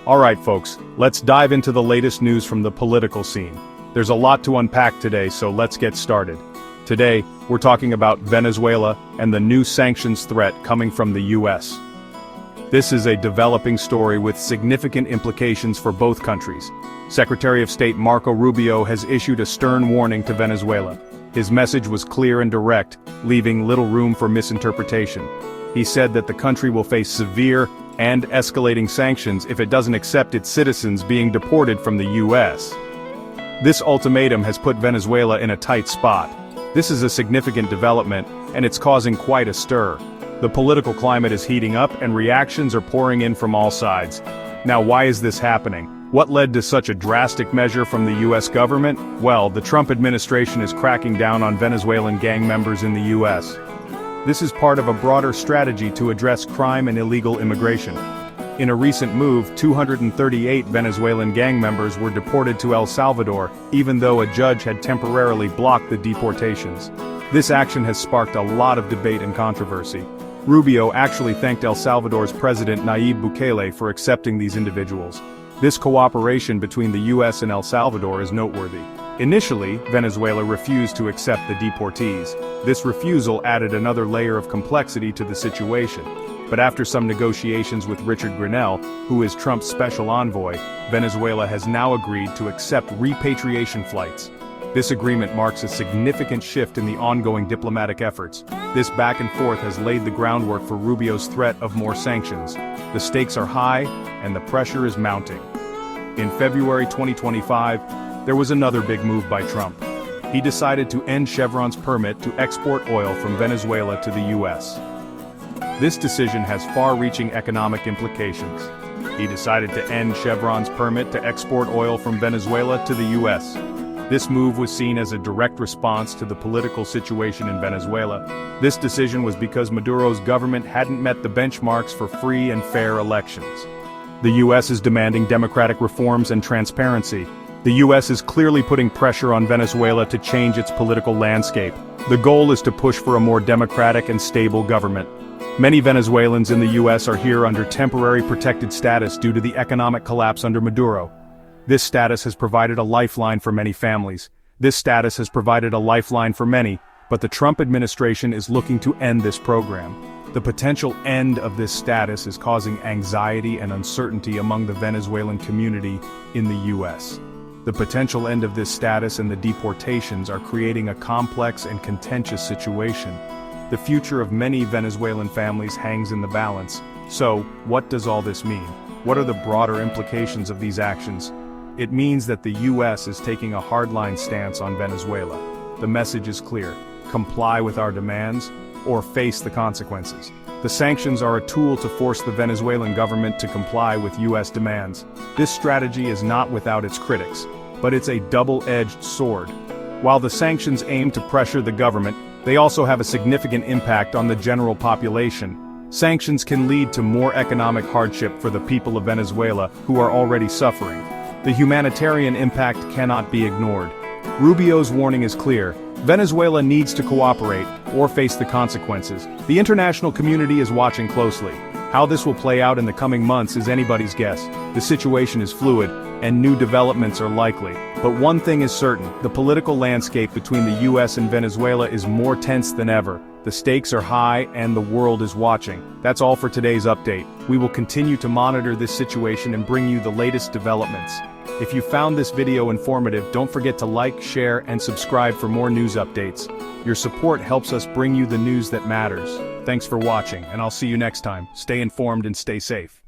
Alright folks, let's dive into the latest news from the political scene. There's a lot to unpack today, so let's get started. Today, we're talking about Venezuela and the new sanctions threat coming from the US. This is a developing story with significant implications for both countries. Secretary of State Marco Rubio has issued a stern warning to Venezuela. His message was clear and direct, leaving little room for misinterpretation. He said that the country will face severe and escalating sanctions if it doesn't accept its citizens being deported from the US. This ultimatum has put Venezuela in a tight spot. This is a significant development, and it's causing quite a stir. The political climate is heating up and reactions are pouring in from all sides. Now, why is this happening? What led to such a drastic measure from the US government? Well, the Trump administration is cracking down on Venezuelan gang members in the US. This is part of a broader strategy to address crime and illegal immigration. In a recent move, 238 Venezuelan gang members were deported to El Salvador, even though a judge had temporarily blocked the deportations. This action has sparked a lot of debate and controversy. Rubio actually thanked El Salvador's President Nayib Bukele for accepting these individuals. This cooperation between the US and El Salvador is noteworthy. Initially, Venezuela refused to accept the deportees. This refusal added another layer of complexity to the situation. But after some negotiations with Richard Grenell, who is Trump's special envoy, Venezuela has now agreed to accept repatriation flights. This agreement marks a significant shift in the ongoing diplomatic efforts. This back and forth has laid the groundwork for Rubio's threat of more sanctions. The stakes are high, and the pressure is mounting. In February 2025, there was another big move by Trump. He decided to end Chevron's permit to export oil from Venezuela to the US. This decision has far-reaching economic implications. He decided to end Chevron's permit to export oil from Venezuela to the US. This move was seen as a direct response to the political situation in Venezuela. This decision was because Maduro's government hadn't met the benchmarks for free and fair elections. The US is demanding democratic reforms and transparency. The US is clearly putting pressure on Venezuela to change its political landscape. The goal is to push for a more democratic and stable government. Many Venezuelans in the US are here under temporary protected status due to the economic collapse under Maduro. This status has provided a lifeline for many families. This status has provided a lifeline for many, but the Trump administration is looking to end this program. The potential end of this status is causing anxiety and uncertainty among the Venezuelan community in the US. The potential end of this status and the deportations are creating a complex and contentious situation. The future of many Venezuelan families hangs in the balance. So, what does all this mean? What are the broader implications of these actions? It means that the US is taking a hardline stance on Venezuela. The message is clear: comply with our demands, or face the consequences. The sanctions are a tool to force the Venezuelan government to comply with US demands. This strategy is not without its critics, but it's a double-edged sword. While the sanctions aim to pressure the government, they also have a significant impact on the general population. Sanctions can lead to more economic hardship for the people of Venezuela who are already suffering. The humanitarian impact cannot be ignored. Rubio's warning is clear: Venezuela needs to cooperate, or face the consequences. The international community is watching closely. How this will play out in the coming months is anybody's guess. The situation is fluid, and new developments are likely. But one thing is certain: the political landscape between the US and Venezuela is more tense than ever. The stakes are high, and the world is watching. That's all for today's update. We will continue to monitor this situation and bring you the latest developments. If you found this video informative, don't forget to like, share, and subscribe for more news updates. Your support helps us bring you the news that matters. Thanks for watching, and I'll see you next time. Stay informed and stay safe.